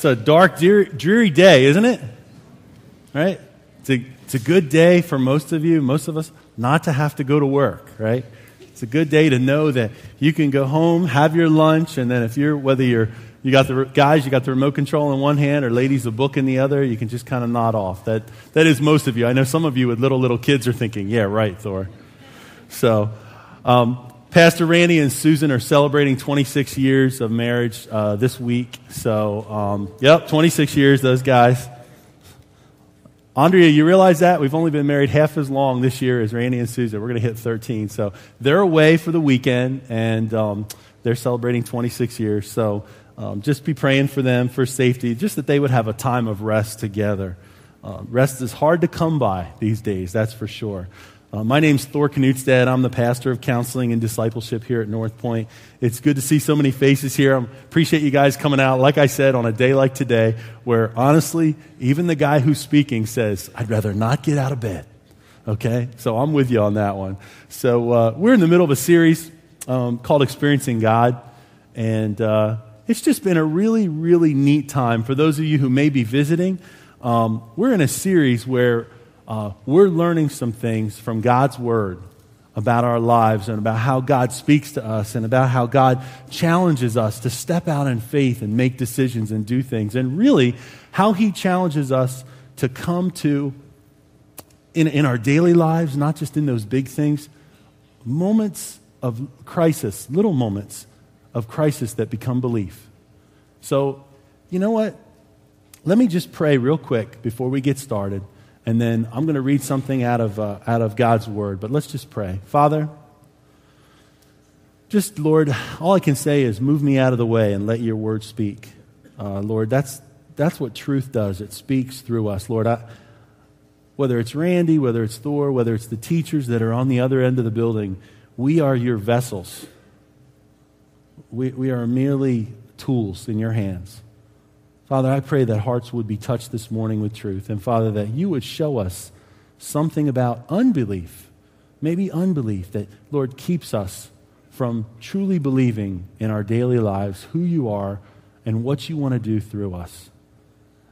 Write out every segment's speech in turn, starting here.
It's a dark, dreary day, isn't it? Right? It's a good day for most of you, most of us, not to have to go to work, right? It's a good day to know that you can go home, have your lunch, and then you got the remote control in one hand, or ladies, a book in the other, you can just kind of nod off. That is most of you. I know some of you with little kids are thinking, yeah, right, Thor. So, Pastor Randy and Susan are celebrating 26 years of marriage this week. So, 26 years, those guys. Andrea, you realize that? We've only been married half as long this year as Randy and Susan. We're going to hit 13. So they're away for the weekend, and they're celebrating 26 years. So just be praying for them for safety, just that they would have a time of rest together. Rest is hard to come by these days, that's for sure. My name's Thor Knutstad. I'm the pastor of counseling and discipleship here at North Point. It's good to see so many faces here. I appreciate you guys coming out, like I said, on a day like today, where honestly, even the guy who's speaking says, I'd rather not get out of bed. Okay? So I'm with you on that one. So we're in the middle of a series called Experiencing God. And it's just been a really, really neat time. For those of you who may be visiting, we're in a series where we're learning some things from God's Word about our lives and about how God speaks to us and about how God challenges us to step out in faith and make decisions and do things. And really, how He challenges us to come to, in our daily lives, not just in those big things, moments of crisis, little moments of crisis that become belief. So, you know what? Let me just pray real quick before we get started. And then I'm going to read something out of God's Word. But let's just pray. Father, just, Lord, all I can say is move me out of the way and let your Word speak. Lord, that's what truth does. It speaks through us. Lord, whether it's Randy, whether it's Thor, whether it's the teachers that are on the other end of the building, we are your vessels. We are merely tools in your hands. Father, I pray that hearts would be touched this morning with truth. And Father, that you would show us something about unbelief, maybe unbelief that, Lord, keeps us from truly believing in our daily lives who you are and what you want to do through us.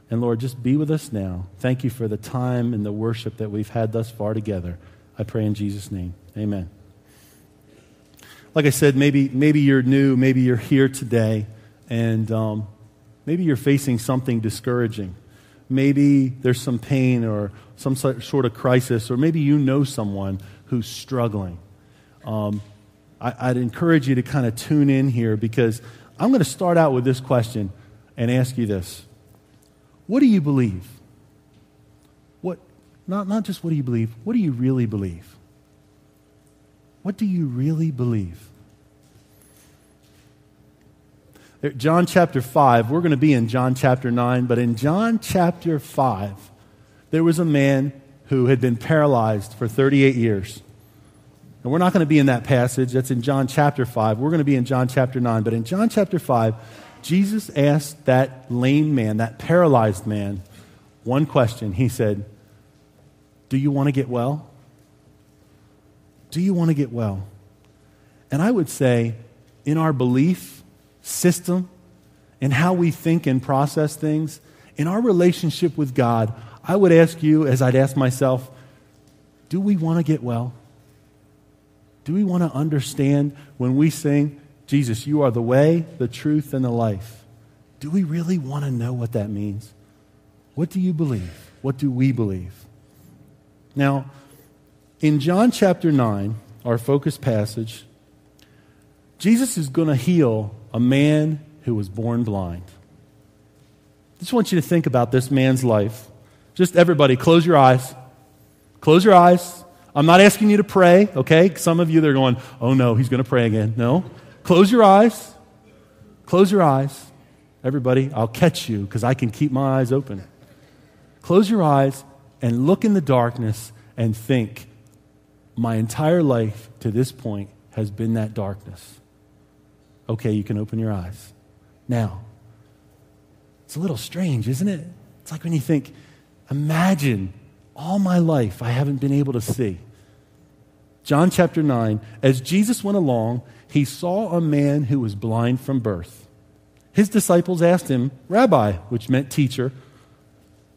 And Lord, just be with us now. Thank you for the time and the worship that we've had thus far together. I pray in Jesus' name. Amen. Like I said, maybe you're new, maybe you're here today, and maybe you're facing something discouraging. Maybe there's some pain or some sort of crisis, or maybe you know someone who's struggling. I'd encourage you to kind of tune in here, because I'm going to start out with this question and ask you this. What do you believe? Not just what do you believe, what do you really believe? What do you really believe? John chapter 5, we're going to be in John chapter 9, but in John chapter 5, there was a man who had been paralyzed for 38 years. And we're not going to be in that passage. That's in John chapter 5. We're going to be in John chapter 9. But in John chapter 5, Jesus asked that lame man, that paralyzed man, one question. He said, do you want to get well? Do you want to get well? And I would say, in our belief system, in how we think and process things, in our relationship with God, I would ask you, as I'd ask myself, do we want to get well? Do we want to understand when we sing, Jesus, you are the way, the truth, and the life? Do we really want to know what that means? What do you believe? What do we believe? Now, in John chapter 9, our focus passage, Jesus is going to heal a man who was born blind. I just want you to think about this man's life. Just everybody, close your eyes. Close your eyes. I'm not asking you to pray, okay? Some of you, they're going, oh no, he's going to pray again. No. Close your eyes. Close your eyes. Everybody, I'll catch you because I can keep my eyes open. Close your eyes and look in the darkness and think, my entire life to this point has been that darkness. Okay, you can open your eyes. Now, it's a little strange, isn't it? It's like when you think, imagine all my life I haven't been able to see. John chapter 9, as Jesus went along, he saw a man who was blind from birth. His disciples asked him, "Rabbi," which meant teacher,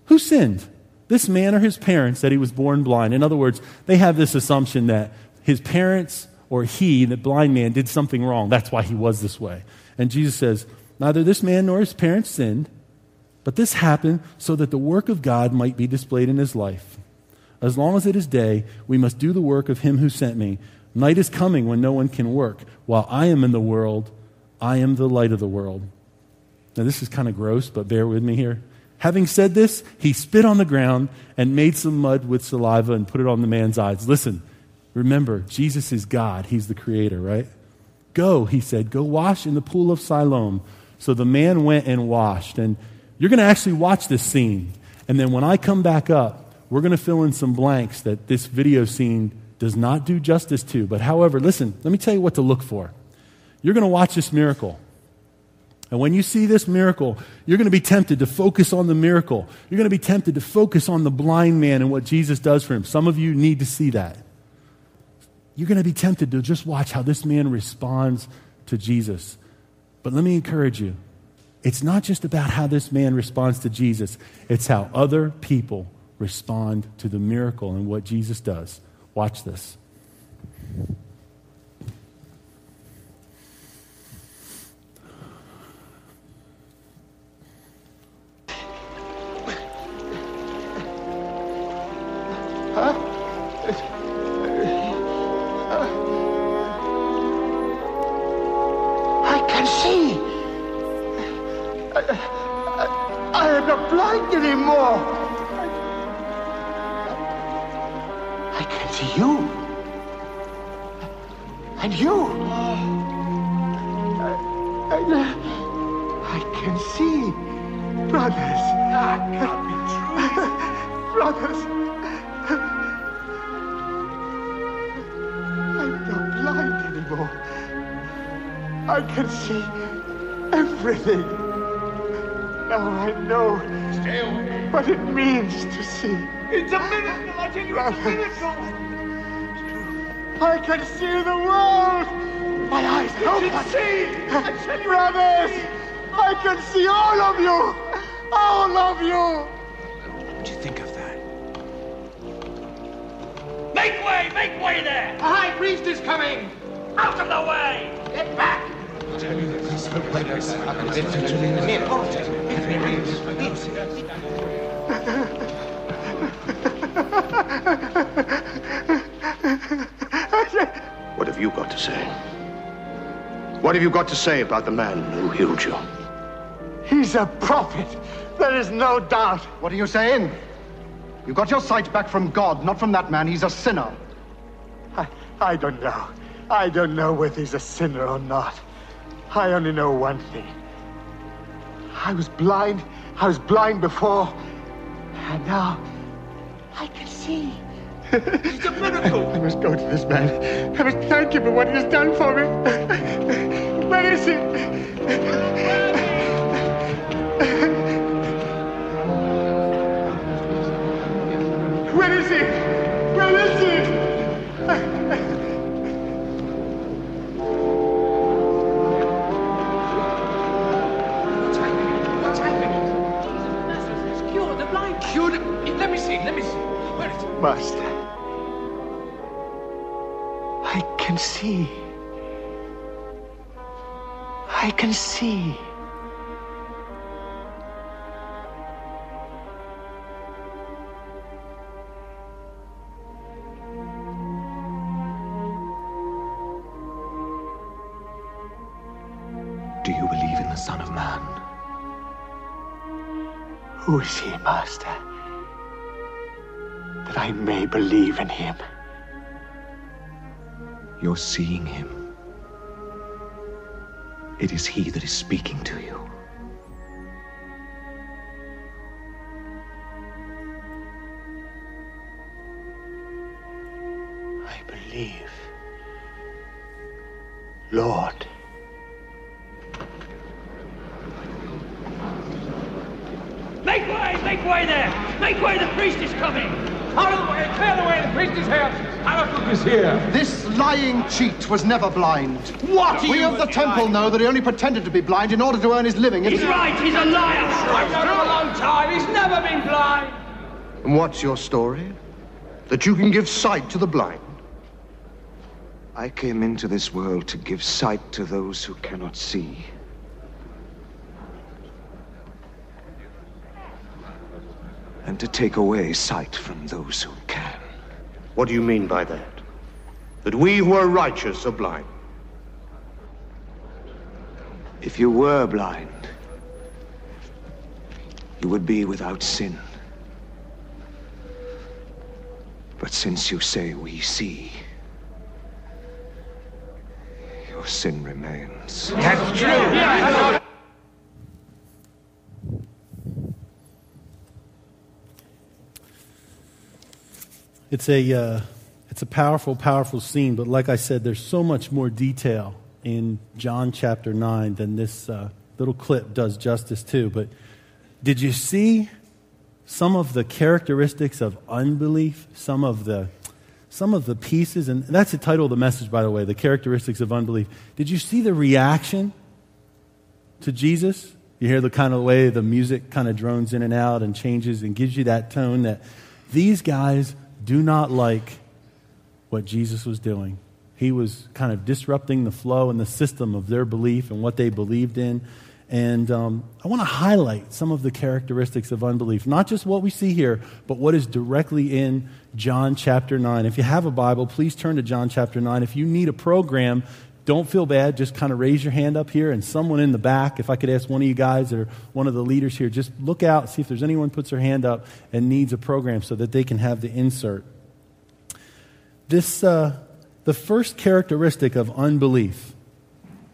"who sinned, this man or his parents, that he was born blind?" In other words, they have this assumption that his parents or he, the blind man, did something wrong. That's why he was this way. And Jesus says, neither this man nor his parents sinned, but this happened so that the work of God might be displayed in his life. As long as it is day, we must do the work of him who sent me. Night is coming when no one can work. While I am in the world, I am the light of the world. Now this is kind of gross, but bear with me here. Having said this, he spit on the ground and made some mud with saliva and put it on the man's eyes. Listen, remember, Jesus is God. He's the creator, right? Go, he said, go wash in the pool of Siloam. So the man went and washed. And you're going to actually watch this scene. And then when I come back up, we're going to fill in some blanks that this video scene does not do justice to. But however, listen, let me tell you what to look for. You're going to watch this miracle. And when you see this miracle, you're going to be tempted to focus on the miracle. You're going to be tempted to focus on the blind man and what Jesus does for him. Some of you need to see that. You're going to be tempted to just watch how this man responds to Jesus. But let me encourage you. It's not just about how this man responds to Jesus. It's how other people respond to the miracle and what Jesus does. Watch this. I can see. I am not blind anymore. I can see you. And you. I can see. Brothers. That can't be true. Brothers. I'm not blind anymore. I can see everything. Now I know what it means to see. It's a miracle, I tell you, it's a miracle. I can see the world. My eyes are open. I tell you, Brothers, I can see all of you. All of you. What do you think of that? Make way there! The high priest is coming. Out of the way! Get back. What have you got to say? What have you got to say about the man who healed you? He's a prophet. There is no doubt. What are you saying? You got your sight back from God, not from that man. He's a sinner. I don't know. I don't know whether he's a sinner or not. I only know one thing. I was blind. I was blind before. And now I can see. It's a miracle! I must go to this man. I must thank him for what he has done for me. Where is he? Where is he? Where is he? What's happening? Jesus cured the blind. Cured? Let me see. Where is it? Master, I can see. I can see. Do you believe in the Son of Man? Who is he, Master? That I may believe in him. You're seeing him. It is he that is speaking to you. I believe. Lord. Make way there! Make way, the priest is coming! Out of the way! Clear the way! The priest is here! Habakkuk is here! This lying cheat was never blind. What? We of the temple know that he only pretended to be blind in order to earn his living. He's right! He's a liar! I've known him a long time! He's never been blind! And what's your story? That you can give sight to the blind? I came into this world to give sight to those who cannot see. And to take away sight from those who can. What do you mean by that? That we who are righteous are blind? If you were blind, you would be without sin. But since you say we see, your sin remains. That's true! Yeah. It's a powerful, powerful scene, but like I said, there's so much more detail in John chapter 9 than this little clip does justice to. But did you see some of the characteristics of unbelief, some of the pieces? And that's the title of the message, by the way, the characteristics of unbelief. Did you see the reaction to Jesus? You hear the kind of way the music kind of drones in and out and changes and gives you that tone that these guys do not like what Jesus was doing. He was kind of disrupting the flow and the system of their belief and what they believed in. And I want to highlight some of the characteristics of unbelief, not just what we see here, but what is directly in John chapter 9. If you have a Bible, please turn to John chapter 9. If you need a program, don't feel bad. Just kind of raise your hand up here, and someone in the back, if I could ask one of you guys or one of the leaders here, just look out, see if there's anyone puts their hand up and needs a program so that they can have the insert. The first characteristic of unbelief,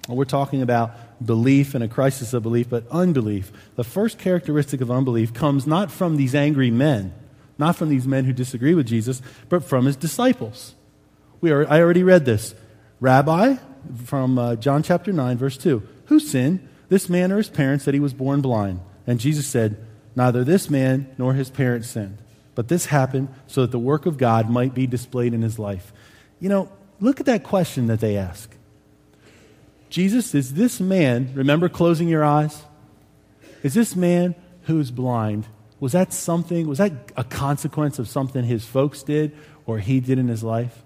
we're talking about belief and a crisis of belief, but unbelief. The first characteristic of unbelief comes not from these angry men, not from these men who disagree with Jesus, but from his disciples. I already read this. Rabbi, from John chapter 9, verse 2, who sinned, this man or his parents, that he was born blind? And Jesus said, neither this man nor his parents sinned, but this happened so that the work of God might be displayed in his life. You know, look at that question that they ask. Jesus, is this man, remember closing your eyes? Is this man who's blind, was that a consequence of something his folks did or he did in his life?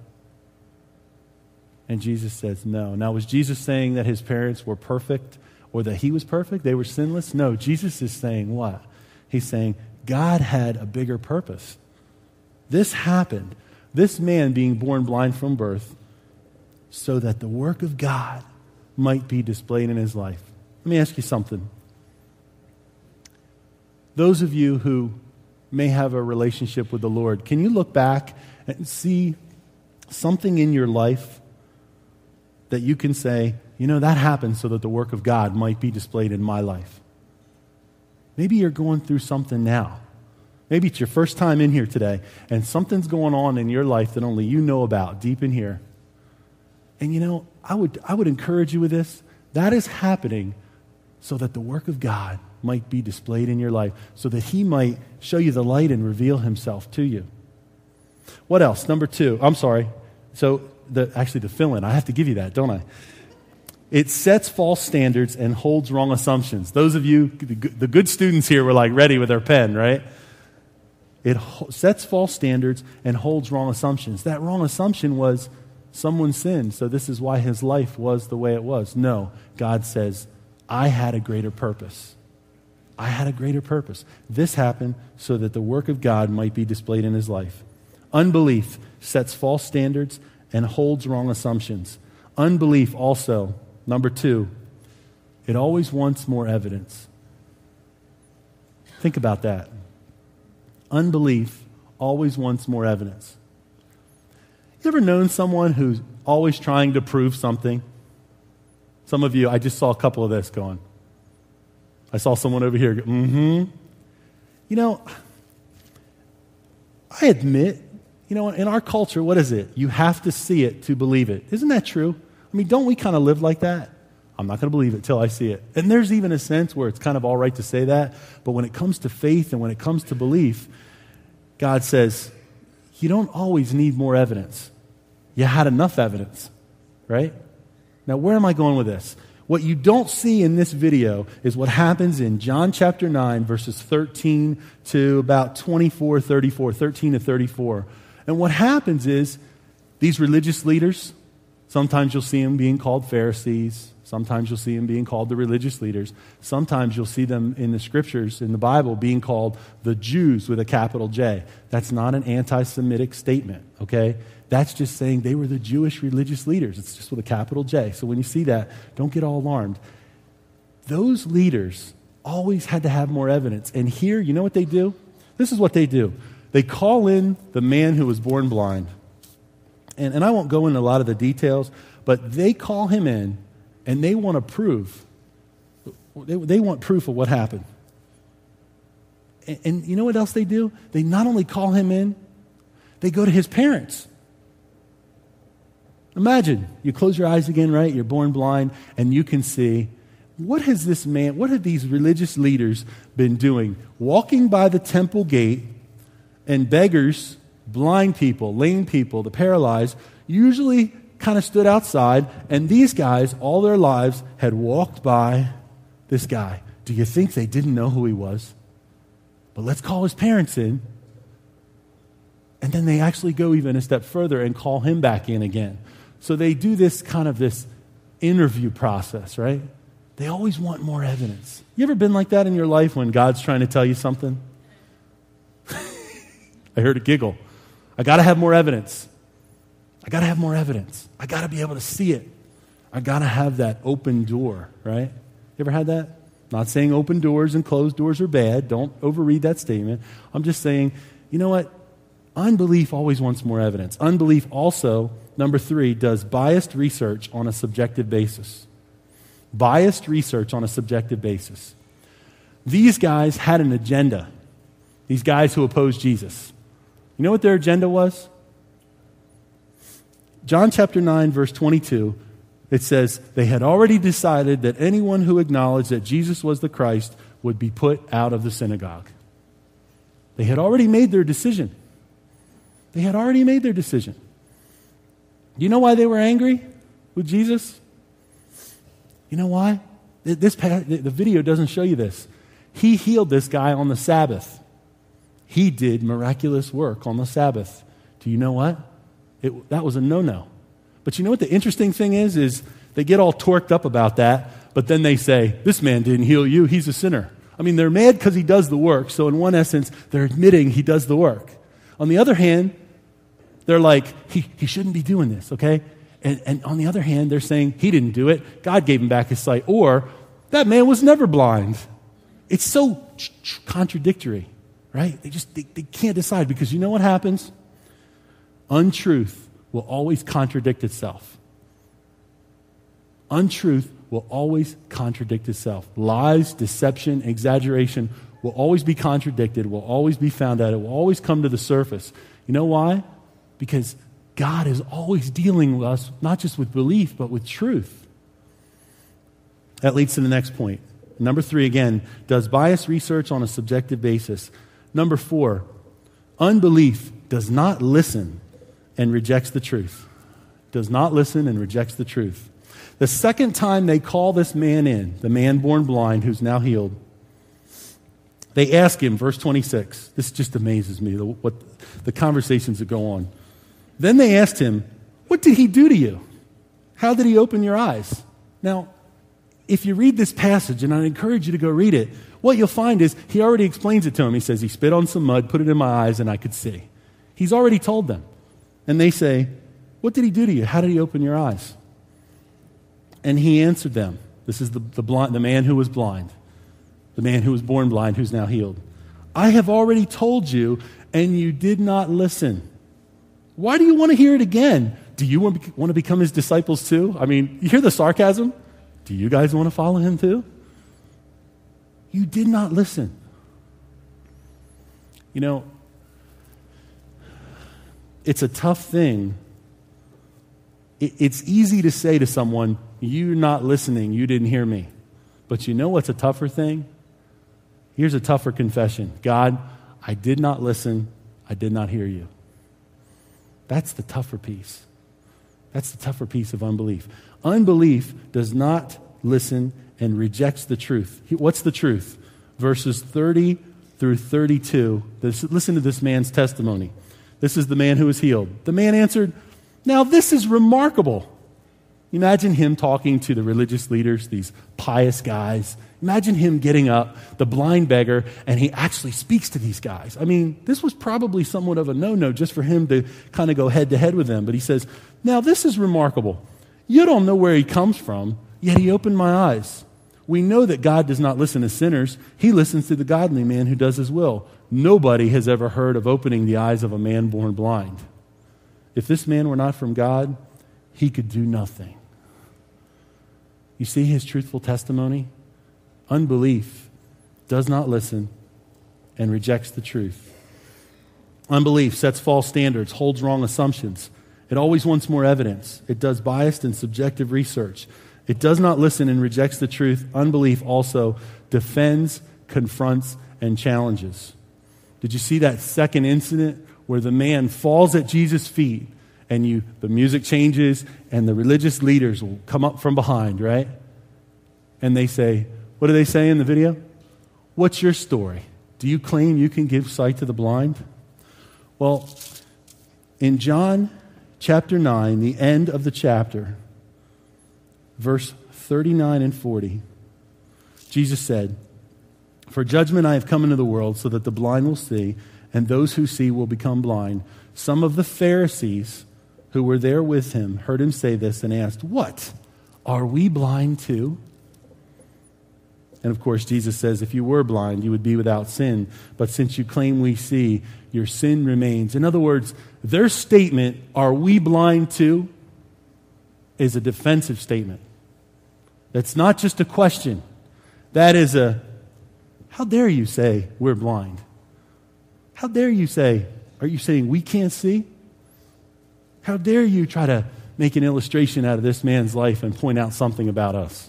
And Jesus says no. Now, was Jesus saying that his parents were perfect or that he was perfect? They were sinless? No, Jesus is saying what? He's saying God had a bigger purpose. This happened, this man being born blind from birth, so that the work of God might be displayed in his life. Let me ask you something. Those of you who may have a relationship with the Lord, can you look back and see something in your life that you can say, you know, that happened so that the work of God might be displayed in my life? Maybe you're going through something now. Maybe it's your first time in here today, and something's going on in your life that only you know about deep in here. And you know, I would encourage you with this. That is happening so that the work of God might be displayed in your life, so that he might show you the light and reveal himself to you. What else? Number 2. I'm sorry. So, the fill-in, I have to give you that, don't I? It sets false standards and holds wrong assumptions. Those of you, the good students here were like ready with their pen, right? It sets false standards and holds wrong assumptions. That wrong assumption was someone sinned, so this is why his life was the way it was. No, God says, I had a greater purpose. I had a greater purpose. This happened so that the work of God might be displayed in his life. Unbelief sets false standards and holds wrong assumptions. Unbelief also, number 2, it always wants more evidence. Think about that. Unbelief always wants more evidence. You ever known someone who's always trying to prove something? Some of you, I just saw a couple of this going. I saw someone over here go, You know, I admit, you know, in our culture, what is it? You have to see it to believe it. Isn't that true? I mean, don't we kind of live like that? I'm not going to believe it till I see it. And there's even a sense where it's kind of all right to say that. But when it comes to faith and when it comes to belief, God says, you don't always need more evidence. You had enough evidence, right? Now, where am I going with this? What you don't see in this video is what happens in John chapter 9, verses 13 to about 24, 34, 13 to 34. And what happens is these religious leaders, sometimes you'll see them being called Pharisees. Sometimes you'll see them being called the religious leaders. Sometimes you'll see them in the scriptures, in the Bible, being called the Jews with a capital J. That's not an anti-Semitic statement, okay? That's just saying they were the Jewish religious leaders. It's just with a capital J. So when you see that, don't get all alarmed. Those leaders always had to have more evidence. And here, you know what they do? This is what they do. They call in the man who was born blind. And I won't go into a lot of the details, but they call him in, and they want to prove. They want proof of what happened. And you know what else they do? They not only call him in, they go to his parents. Imagine, you close your eyes again, right? You're born blind, and you can see, what have these religious leaders been doing? Walking by the temple gate, and beggars, blind people, lame people, the paralyzed, usually kind of stood outside, and these guys, all their lives, had walked by this guy. Do you think they didn't know who he was? But let's call his parents in. And then they actually go even a step further and call him back in again. So they do this interview process, right? They always want more evidence. You ever been like that in your life when God's trying to tell you something? I heard a giggle. I got to have more evidence. I got to have more evidence. I got to be able to see it. I got to have that open door, right? You ever had that? Not saying open doors and closed doors are bad. Don't overread that statement. I'm just saying, you know what? Unbelief always wants more evidence. Unbelief also, number 3, does biased research on a subjective basis. Biased research on a subjective basis. These guys had an agenda. These guys who opposed Jesus. You know what their agenda was? John chapter 9, verse 22, it says, they had already decided that anyone who acknowledged that Jesus was the Christ would be put out of the synagogue. They had already made their decision. They had already made their decision. Do you know why they were angry with Jesus? You know why? The video doesn't show you this. He healed this guy on the Sabbath. He did miraculous work on the Sabbath. Do you know what? That was a no-no. But you know what the interesting thing is they get all torqued up about that, but then they say, this man didn't heal you, he's a sinner. I mean, they're mad because he does the work, so in one essence, they're admitting he does the work. On the other hand, they're like, he shouldn't be doing this, okay? And on the other hand, they're saying he didn't do it, God gave him back his sight, or that man was never blind. It's so contradictory, right? They can't decide, because you know what happens? Untruth will always contradict itself. Untruth will always contradict itself. Lies, deception, exaggeration will always be contradicted, will always be found out, it will always come to the surface. You know why? Because God is always dealing with us, not just with belief, but with truth. That leads to the next point. Number 3, again, does bias research on a subjective basis. Number 4, unbelief does not listen and rejects the truth. Does not listen and rejects the truth. The second time they call this man in, the man born blind who's now healed, they ask him, verse 26. This just amazes me, what the conversations that go on. Then they asked him, what did he do to you? How did he open your eyes? Now, if you read this passage, and I encourage you to go read it, what you'll find is he already explains it to him. He says, he spit on some mud, put it in my eyes, and I could see. He's already told them. And they say, what did he do to you? How did he open your eyes? And he answered them. This is the man who was blind. The man who was born blind, who's now healed. I have already told you, and you did not listen. Why do you want to hear it again? Do you want to become his disciples too? I mean, you hear the sarcasm? Do you guys want to follow him too? You did not listen. You know, it's a tough thing. It's easy to say to someone, you're not listening, you didn't hear me. But you know what's a tougher thing? Here's a tougher confession. God, I did not listen, I did not hear you. That's the tougher piece. That's the tougher piece of unbelief. Unbelief does not listen and rejects the truth. What's the truth? Verses 30 through 32. Listen to this man's testimony. This is the man who was healed. The man answered, "Now this is remarkable." Imagine him talking to the religious leaders, these pious guys. Imagine him getting up, the blind beggar, and he actually speaks to these guys. I mean, this was probably somewhat of a no-no just for him to kind of go head-to-head with them. But he says, "Now this is remarkable. You don't know where he comes from, yet he opened my eyes. We know that God does not listen to sinners. He listens to the godly man who does his will. Nobody has ever heard of opening the eyes of a man born blind. If this man were not from God, he could do nothing." You see his truthful testimony? Unbelief does not listen and rejects the truth. Unbelief sets false standards, holds wrong assumptions. It always wants more evidence. It does biased and subjective research. It does not listen and rejects the truth. Unbelief also defends, confronts, and challenges. Did you see that second incident where the man falls at Jesus' feet and the music changes and the religious leaders will come up from behind, right? And they say, what do they say in the video? "What's your story? Do you claim you can give sight to the blind?" Well, in John chapter 9, the end of the chapter, verse 39 and 40, Jesus said, "For judgment I have come into the world so that the blind will see, and those who see will become blind." Some of the Pharisees who were there with him heard him say this and asked, "What? Are we blind too?" And of course, Jesus says, "If you were blind, you would be without sin. But since you claim we see, your sin remains." In other words, their statement, "Are we blind too?" is a defensive statement. That's not just a question. That is how dare you say we're blind? How dare you say, are you saying we can't see? How dare you try to make an illustration out of this man's life and point out something about us?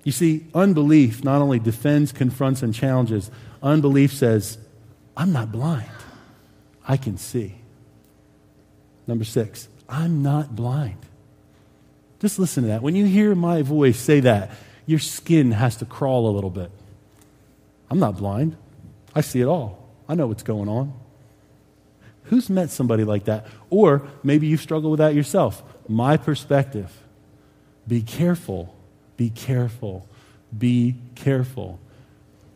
You see, unbelief not only defends, confronts, and challenges. Unbelief says, "I'm not blind. I can see." Number 6, I'm not blind. Just listen to that. When you hear my voice say that, your skin has to crawl a little bit. I'm not blind. I see it all. I know what's going on. Who's met somebody like that? Or maybe you've struggled with that yourself. My perspective. Be careful. Be careful. Be careful.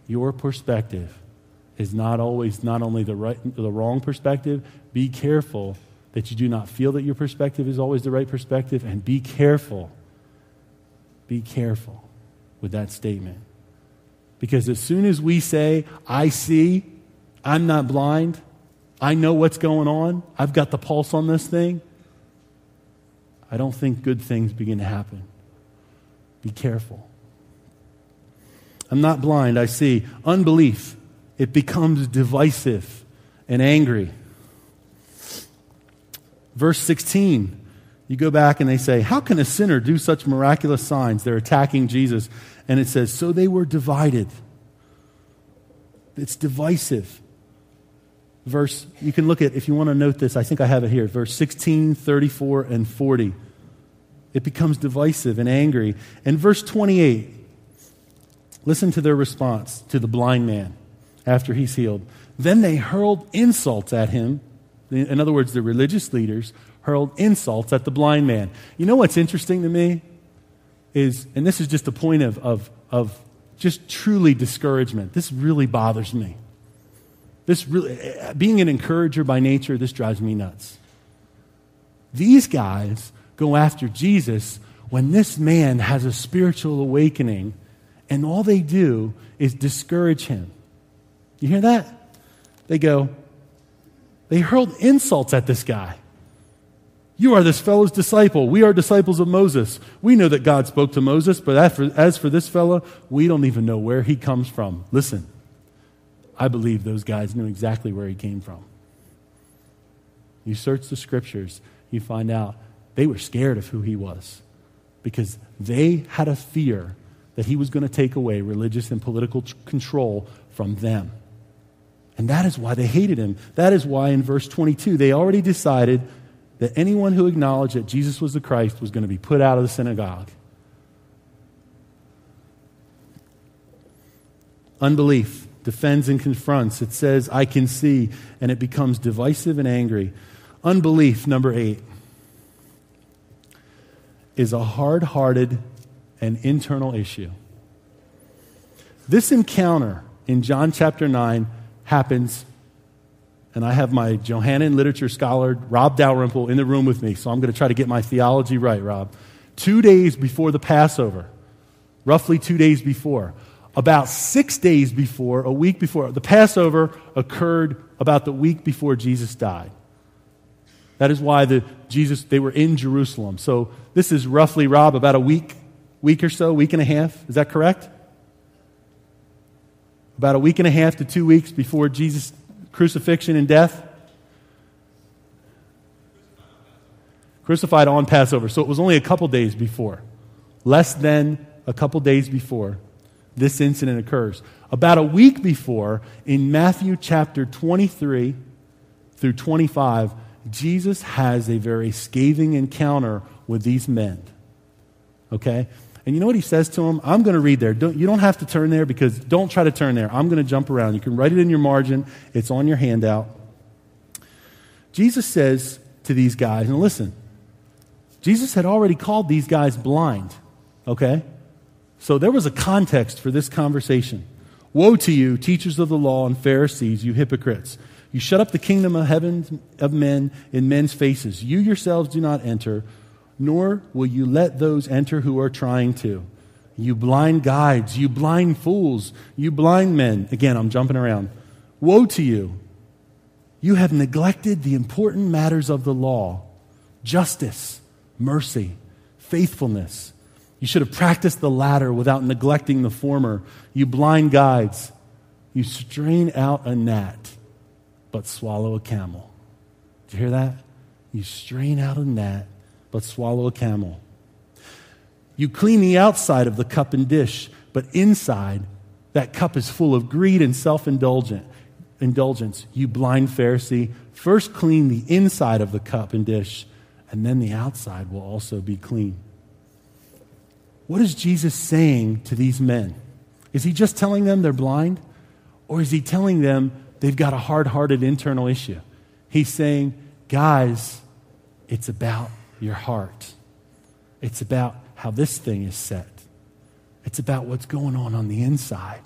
Your perspective is not always not only the wrong perspective. Be careful that you do not feel that your perspective is always the right perspective, and be careful. Be careful with that statement. Because as soon as we say, "I see, I'm not blind, I know what's going on, I've got the pulse on this thing," I don't think good things begin to happen. Be careful. I'm not blind, I see. Unbelief, it becomes divisive and angry. Verse 16, you go back and they say, "How can a sinner do such miraculous signs?" They're attacking Jesus. And it says, "So they were divided." It's divisive. You can look at, if you want to note this, I think I have it here, verse 16, 34, and 40. It becomes divisive and angry. And verse 28, listen to their response to the blind man after he's healed. "Then they hurled insults at him." In other words, the religious leaders hurled insults at the blind man. You know what's interesting to me is, and this is just a point of just truly discouragement. This really bothers me. Being an encourager by nature, this drives me nuts. These guys go after Jesus when this man has a spiritual awakening, and all they do is discourage him. You hear that? They hurled insults at this guy. "You are this fellow's disciple. We are disciples of Moses. We know that God spoke to Moses, but as for this fellow, we don't even know where he comes from." Listen, I believe those guys knew exactly where he came from. You search the scriptures, you find out they were scared of who he was because they had a fear that he was going to take away religious and political control from them. And that is why they hated him. That is why in verse 22, they already decided that anyone who acknowledged that Jesus was the Christ was going to be put out of the synagogue. Unbelief defends and confronts. It says, I can see, and it becomes divisive and angry. Unbelief, number 8, is a hard-hearted and internal issue. This encounter in John chapter 9 happens, and I have my Johannine literature scholar, Rob Dalrymple, in the room with me, so I'm going to try to get my theology right, Rob. 2 days before the Passover, roughly 2 days before, about 6 days before, a week before, the Passover occurred about the week before Jesus died. That is why they were in Jerusalem. So this is roughly, Rob, about a week or so, week and a half. Is that correct? About a week and a half to 2 weeks before Jesus' crucifixion and death. Crucified on Passover. So it was only a couple days before. Less than a couple days before this incident occurs. About a week before, in Matthew chapter 23 through 25, Jesus has a very scathing encounter with these men. Okay? And you know what he says to them? I'm going to read there. You don't have to turn there, because don't try to turn there. I'm going to jump around. You can write it in your margin. It's on your handout. Jesus says to these guys, and listen, Jesus had already called these guys blind. Okay? So there was a context for this conversation. Woe to you, teachers of the law and Pharisees, you hypocrites! You shut up the kingdom of heaven of men in men's faces. You yourselves do not enter, nor will you let those enter who are trying to. You blind guides, you blind fools, you blind men. Again, I'm jumping around. Woe to you! You have neglected the important matters of the law: justice, mercy, faithfulness. You should have practiced the latter without neglecting the former. You blind guides, you strain out a gnat, but swallow a camel. Did you hear that? You strain out a gnat, but swallow a camel. You clean the outside of the cup and dish, but inside, that cup is full of greed and self-indulgence. You blind Pharisee, first clean the inside of the cup and dish, and then the outside will also be clean. What is Jesus saying to these men? Is he just telling them they're blind? Or is he telling them they've got a hard-hearted internal issue? He's saying, guys, it's about your heart. It's about how this thing is set. It's about what's going on the inside.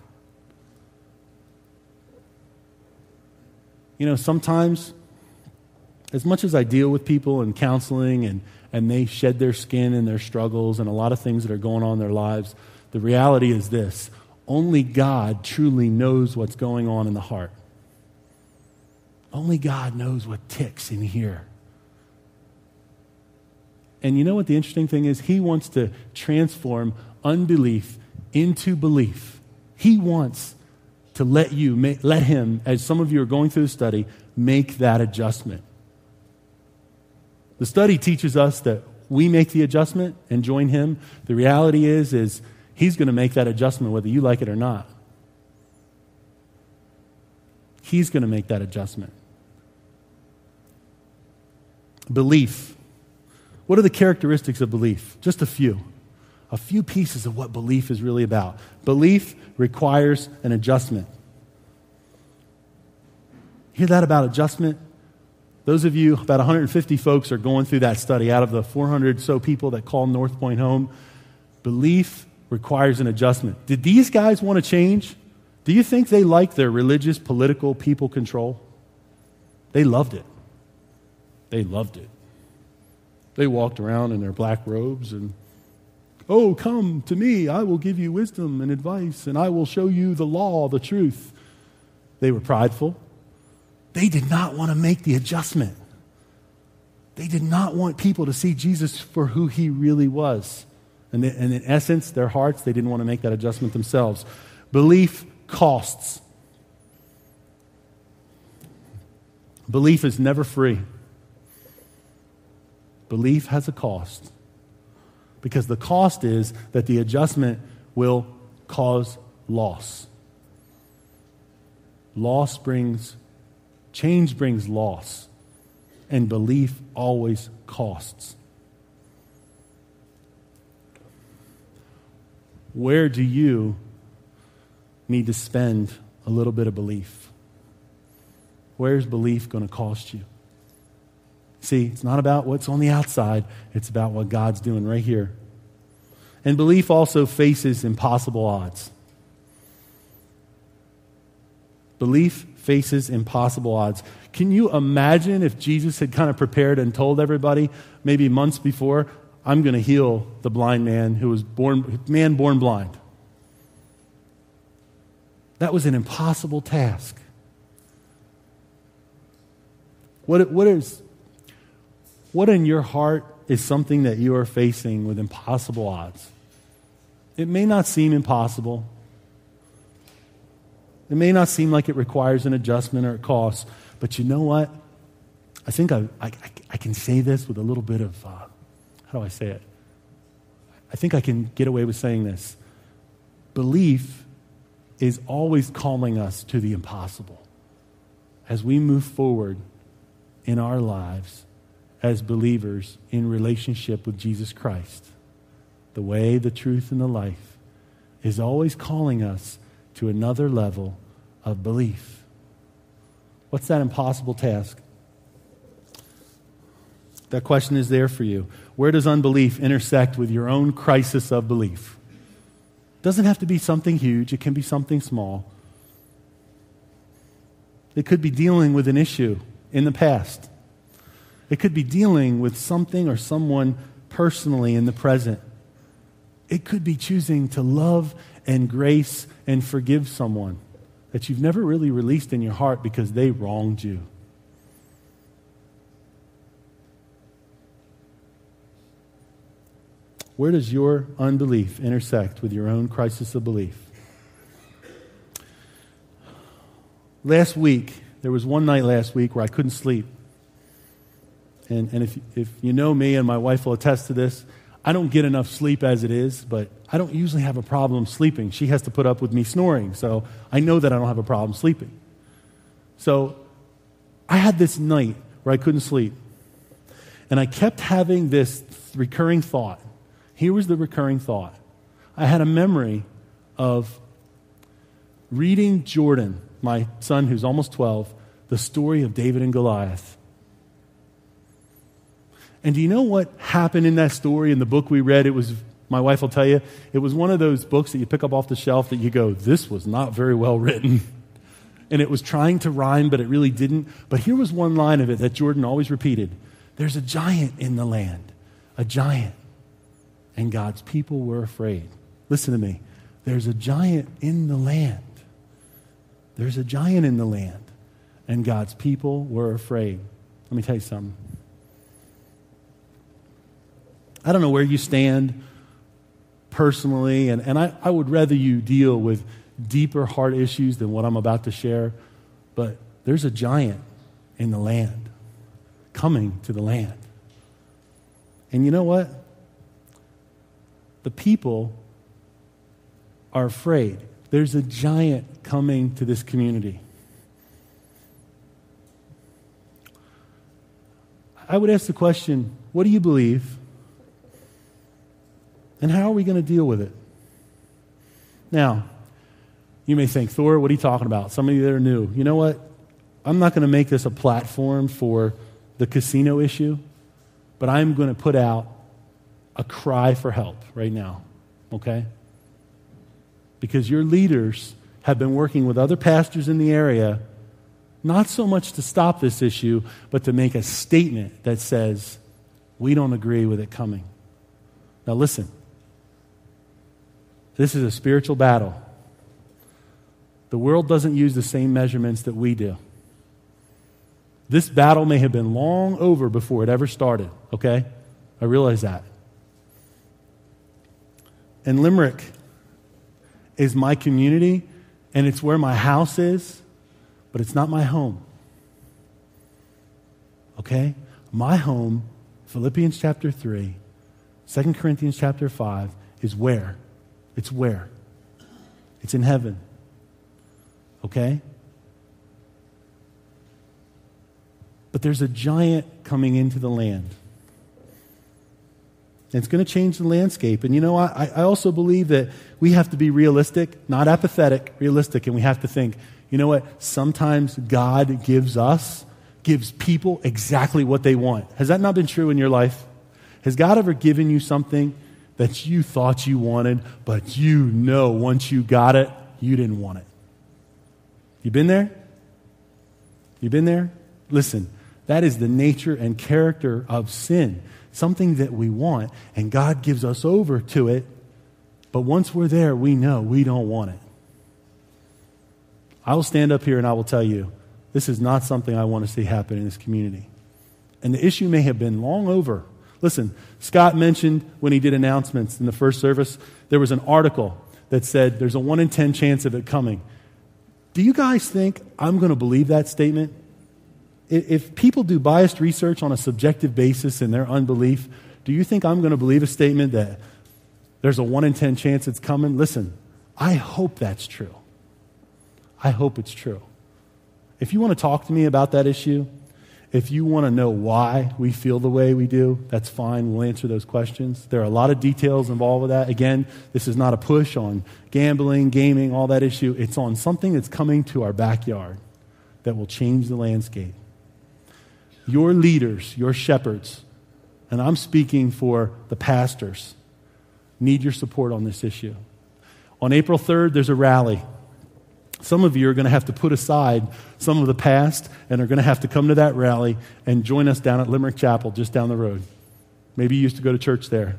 You know, sometimes, as much as I deal with people in counseling and they shed their skin and their struggles and a lot of things that are going on in their lives, the reality is this: only God truly knows what's going on in the heart. Only God knows what ticks in here. And you know what the interesting thing is? He wants to transform unbelief into belief. He wants to let him, as some of you are going through the study, make that adjustment. The study teaches us that we make the adjustment and join him. The reality is he's going to make that adjustment whether you like it or not. He's going to make that adjustment. Belief. What are the characteristics of belief? Just a few. A few pieces of what belief is really about. Belief requires an adjustment. Hear that about adjustment? Those of you, about 150 folks, are going through that study out of the 400 so people that call North Point home. Belief requires an adjustment. Did these guys want to change? Do you think they liked their religious, political, people control? They loved it. They loved it. They walked around in their black robes and, oh, come to me, I will give you wisdom and advice, and I will show you the law, the truth. They were prideful. They did not want to make the adjustment. They did not want people to see Jesus for who he really was. And in essence, their hearts, they didn't want to make that adjustment themselves. Belief costs. Belief is never free. Belief has a cost. Because the cost is that the adjustment will cause loss. change brings loss, and belief always costs. Where do you need to spend a little bit of belief? Where's belief going to cost you? See, it's not about what's on the outside. It's about what God's doing right here. And belief also faces impossible odds. Belief faces impossible odds. Can you imagine if Jesus had kind of prepared and told everybody, maybe months before, I'm going to heal the blind man who was born blind? That was an impossible task. What in your heart is something that you are facing with impossible odds? It may not seem impossible. It may not seem like it requires an adjustment or a cost, but you know what? I think I can say this with a little bit of, how do I say it? I think I can get away with saying this. Belief is always calling us to the impossible as we move forward in our lives as believers in relationship with Jesus Christ. The way, the truth, and the life is always calling us to another level of belief. What's that impossible task? That question is there for you. Where does unbelief intersect with your own crisis of belief? It doesn't have to be something huge. It can be something small. It could be dealing with an issue in the past. It could be dealing with something or someone personally in the present. It could be choosing to love and grace and forgive someone that you've never really released in your heart because they wronged you. Where does your unbelief intersect with your own crisis of belief? Last week, there was one night last week where I couldn't sleep. And if you know me, and my wife will attest to this, I don't get enough sleep as it is, but I don't usually have a problem sleeping. She has to put up with me snoring, so I know that I don't have a problem sleeping. So I had this night where I couldn't sleep. And I kept having this recurring thought. Here was the recurring thought. I had a memory of reading Jordan, my son who's almost 12, the story of David and Goliath. And do you know what happened in that story in the book we read? It was, my wife will tell you, it was one of those books that you pick up off the shelf that you go, this was not very well written. And it was trying to rhyme, but it really didn't. But here was one line of it that Jordan always repeated. There's a giant in the land, a giant. And God's people were afraid. Listen to me. There's a giant in the land. There's a giant in the land. And God's people were afraid. Let me tell you something. I don't know where you stand personally, and I would rather you deal with deeper heart issues than what I'm about to share, but there's a giant in the land, coming to the land. And you know what? The people are afraid. There's a giant coming to this community. I would ask the question, what do you believe? And how are we going to deal with it? Now, you may think, Thor, what are you talking about? Some of you that are new. You know what? I'm not going to make this a platform for the casino issue, but I'm going to put out a cry for help right now, okay? Because your leaders have been working with other pastors in the area, not so much to stop this issue, but to make a statement that says, we don't agree with it coming. Now listen, this is a spiritual battle. The world doesn't use the same measurements that we do. This battle may have been long over before it ever started, okay? I realize that. And Limerick is my community, and it's where my house is, but it's not my home. Okay? My home, Philippians chapter 3, 2 Corinthians chapter 5, is where? It's where? It's in heaven. Okay? But there's a giant coming into the land. And it's going to change the landscape. And I also believe that we have to be realistic, not apathetic, realistic. And we have to think, you know what? Sometimes God gives people exactly what they want. Has that not been true in your life? Has God ever given you something that you thought you wanted, but once you got it, you didn't want it? You been there? You been there? Listen, that is the nature and character of sin. Something that we want, and God gives us over to it, but once we're there, we know we don't want it. I will stand up here and I will tell you, this is not something I want to see happen in this community. And the issue may have been long over. Listen, Scott mentioned when he did announcements in the first service, there was an article that said there's a 1 in 10 chance of it coming. Do you guys think I'm going to believe that statement? If people do biased research on a subjective basis in their unbelief, do you think I'm going to believe a statement that there's a 1 in 10 chance it's coming? Listen, I hope that's true. I hope it's true. If you want to talk to me about that issue, if you want to know why we feel the way we do, that's fine. We'll answer those questions. There are a lot of details involved with that. Again, this is not a push on gambling, gaming, all that issue. It's on something that's coming to our backyard that will change the landscape. Your leaders, your shepherds, and I'm speaking for the pastors, need your support on this issue. On April 3rd, there's a rally. Some of you are going to have to put aside some of the past and are going to have to come to that rally and join us down at Limerick Chapel, just down the road. Maybe you used to go to church there.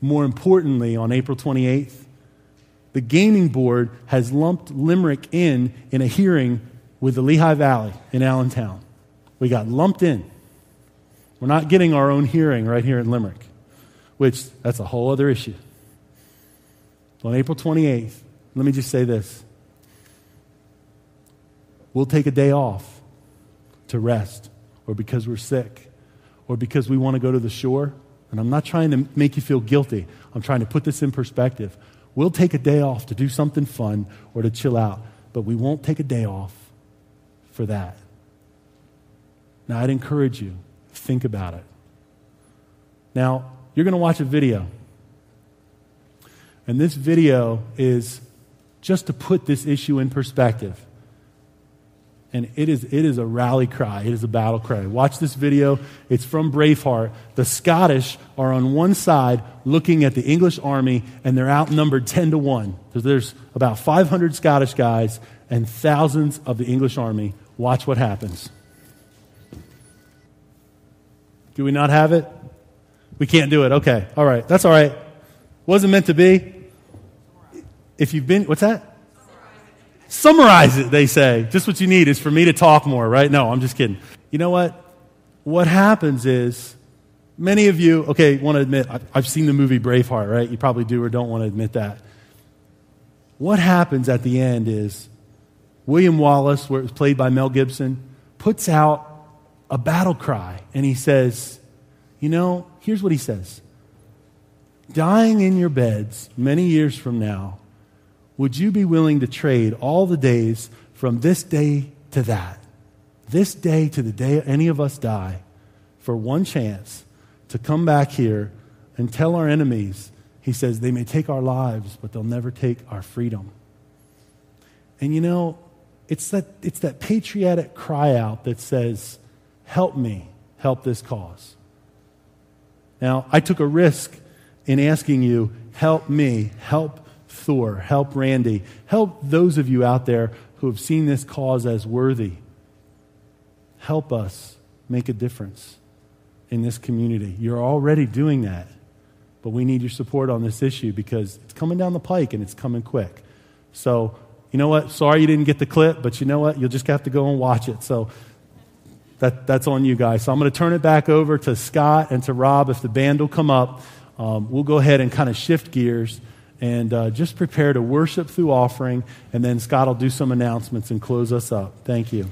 More importantly, on April 28th, the gaming board has lumped Limerick in a hearing with the Lehigh Valley in Allentown. We got lumped in. We're not getting our own hearing right here in Limerick, which that's a whole other issue. So on April 28th, let me just say this. We'll take a day off to rest, or because we're sick, or because we want to go to the shore. And I'm not trying to make you feel guilty. I'm trying to put this in perspective. We'll take a day off to do something fun or to chill out, but we won't take a day off for that. Now, I'd encourage you, think about it. Now, you're going to watch a video. And this video is just to put this issue in perspective. And it is a rally cry. It is a battle cry. Watch this video. It's from Braveheart. The Scottish are on one side looking at the English army, and they're outnumbered 10-1. So there's about 500 Scottish guys and thousands of the English army. Watch what happens. Do we not have it? We can't do it. Okay. All right. That's all right. Wasn't meant to be. If you've been, what's that? Summarize it, they say. Just what you need is for me to talk more, right? No, I'm just kidding. You know what? What happens is, many of you, want to admit, I've seen the movie Braveheart, right? You probably do or don't want to admit that. What happens at the end is, William Wallace, where it was played by Mel Gibson, puts out a battle cry, and he says, here's what he says. Dying in your beds many years from now, would you be willing to trade all the days from this day to that, this day to the day any of us die, for one chance to come back here and tell our enemies, he says, they may take our lives, but they'll never take our freedom. And it's that patriotic cry out that says, help me, help this cause. Now, I took a risk in asking you, help me, help Thor, help Randy, help those of you out there who have seen this cause as worthy. Help us make a difference in this community. You're already doing that, but we need your support on this issue because it's coming down the pike and it's coming quick. So, you know what? Sorry you didn't get the clip, but you know what? You'll just have to go and watch it. So that's on you guys. So I'm going to turn it back over to Scott and to Rob. If the band will come up, we'll go ahead and kind of shift gears and just prepare to worship through offering, and then Scott will do some announcements and close us up. Thank you.